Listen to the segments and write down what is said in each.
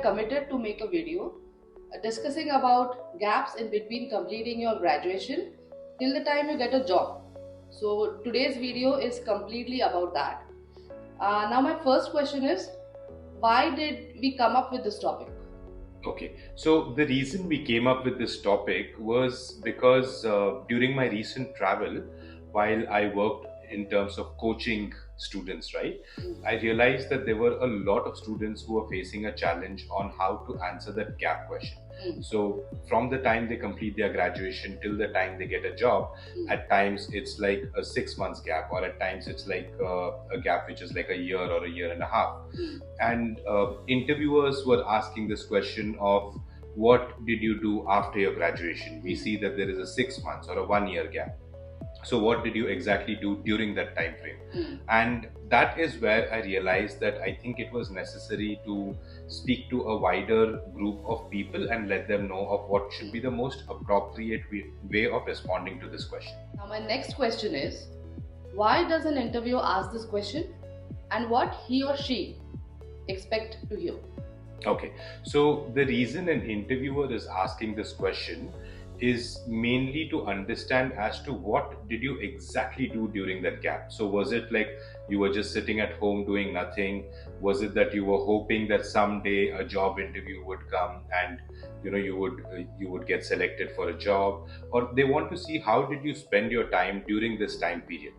committed to make a video discussing about gaps in between completing your graduation till the time you get a job. So today's video is completely about that. Now my first question is, why did we come up with this topic? Okay, so the reason we came up with this topic was because during my recent travel, while I worked in terms of coaching students, right, I realized that there were a lot of students who were facing a challenge on how to answer that gap question. Mm. So, from the time they complete their graduation till the time they get a job, at times it's like a 6 months gap, or at times it's like a gap which is like a year or a year and a half. And interviewers were asking this question of what did you do after your graduation? We see that there is a 6 months or a 1 year gap. So what did you exactly do during that time frame? And that is where I realized that I think it was necessary to speak to a wider group of people and let them know of what should be the most appropriate way of responding to this question. Now my next question is, why does an interviewer ask this question and what he or she expect to hear? Okay, so the reason an interviewer is asking this question is mainly to understand as to what did you exactly do during that gap. So was it like you were just sitting at home doing nothing? Was it that you were hoping that someday a job interview would come and you would get selected for a job? Or they want to see how did you spend your time during this time period?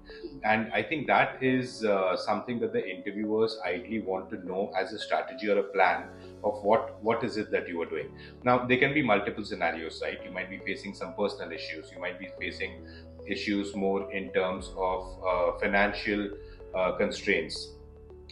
And I think that is something that the interviewers ideally want to know as a strategy or a plan of what is it that you are doing. Now there can be multiple scenarios, right? You might be facing some personal issues, you might be facing issues more in terms of financial constraints.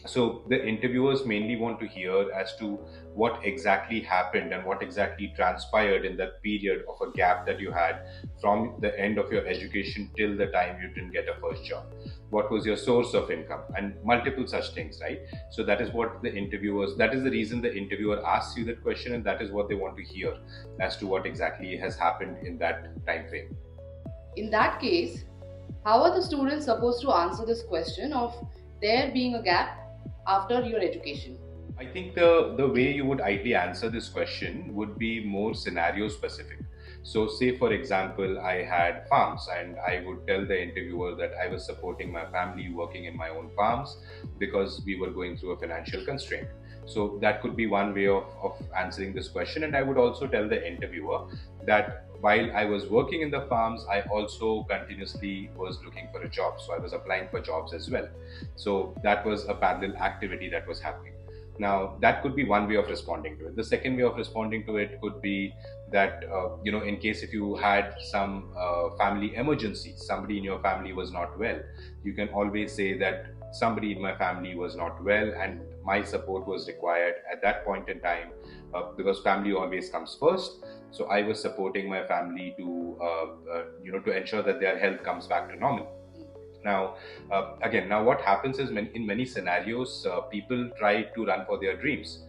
So the interviewers mainly want to hear as to what exactly happened and what exactly transpired in that period of a gap that you had from the end of your education till the time you didn't get a first job. What was your source of income and multiple such things, right? So that is what that is the reason the interviewer asks you that question, and that is what they want to hear as to what exactly has happened in that time frame. In that case, how are the students supposed to answer this question of there being a gap after your education? I think the way you would ideally answer this question would be more scenario specific. So, say for example, I had farms, and I would tell the interviewer that I was supporting my family working in my own farms because we were going through a financial constraint. So, that could be one way of answering this question. And I would also tell the interviewer that while I was working in the farms, I also continuously was looking for a job. So, I was applying for jobs as well. So, that was a parallel activity that was happening. Now, that could be one way of responding to it. The second way of responding to it could be that, in case if you had some family emergency, somebody in your family was not well, you can always say that somebody in my family was not well and my support was required at that point in time, because family always comes first. So I was supporting my family to ensure that their health comes back to normal. Now, now what happens is in many scenarios, people try to run for their dreams.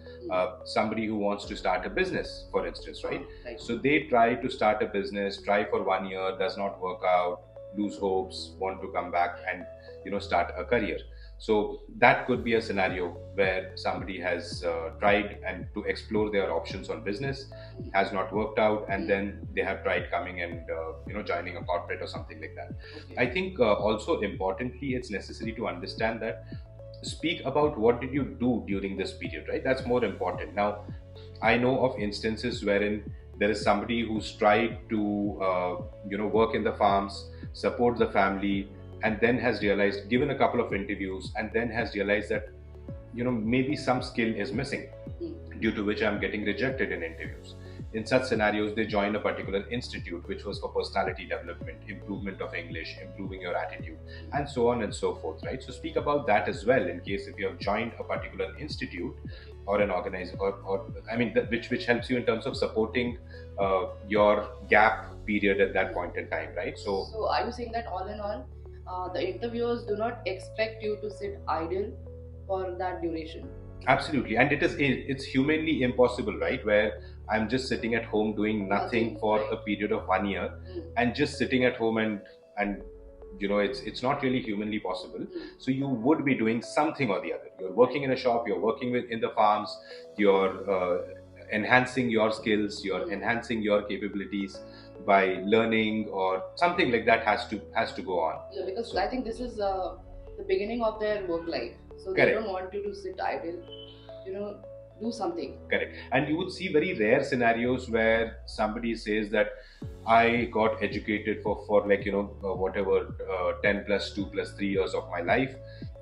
Somebody who wants to start a business, for instance, right? So they try to start a business, try for 1 year, does not work out, lose hopes, want to come back and start a career. So that could be a scenario where somebody has tried and to explore their options on business, has not worked out, and then they have tried coming and joining a corporate or something like that. Okay. I think also importantly, it's necessary to understand that speak about what did you do during this period, right? That's more important. Now, I know of instances wherein there is somebody who's tried to work in the farms, support the family, and then has realized, given a couple of interviews, and then has realized that maybe some skill is missing, due to which I'm getting rejected in interviews. In such scenarios, they join a particular institute which was for personality development, improvement of English, improving your attitude, and so on and so forth, right? So speak about that as well, in case if you have joined a particular institute or an organizer, which helps you in terms of supporting your gap period at that point in time, right? So are you saying that all in all, the interviewers do not expect you to sit idle for that duration? Absolutely, and it's humanly impossible, right? Where I'm just sitting at home doing nothing for a period of 1 year, and just sitting at home and it's not really humanly possible. So you would be doing something or the other. You're working in a shop, you're working in the farms, you're enhancing your skills, you're enhancing your capabilities by learning, or something like that has to go on. Yeah, because So I think this is the beginning of their work life. So they correct. don't want you to sit idle. You know, do something. Correct. And you would see very rare scenarios where somebody says that I got educated for like, whatever, 10 plus 2 plus 3 years of my life.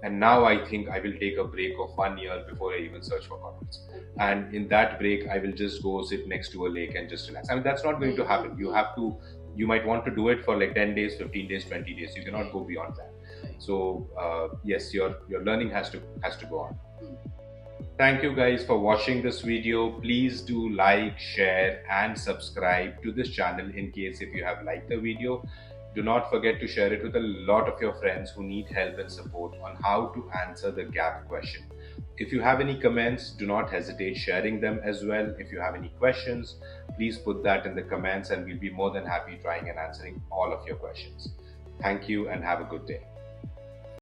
And now I think I will take a break of 1 year before I even search for corporates. And in that break, I will just go sit next to a lake and just relax. I mean, that's not going to happen. You might want to do it for like 10 days, 15 days, 20 days. You cannot go beyond that. So, yes, your learning has to go on. Thank you guys for watching this video. Please do like, share and subscribe to this channel in case if you have liked the video. Do not forget to share it with a lot of your friends who need help and support on how to answer the gap question. If you have any comments, do not hesitate sharing them as well. If you have any questions, please put that in the comments and we'll be more than happy trying and answering all of your questions. Thank you and have a good day.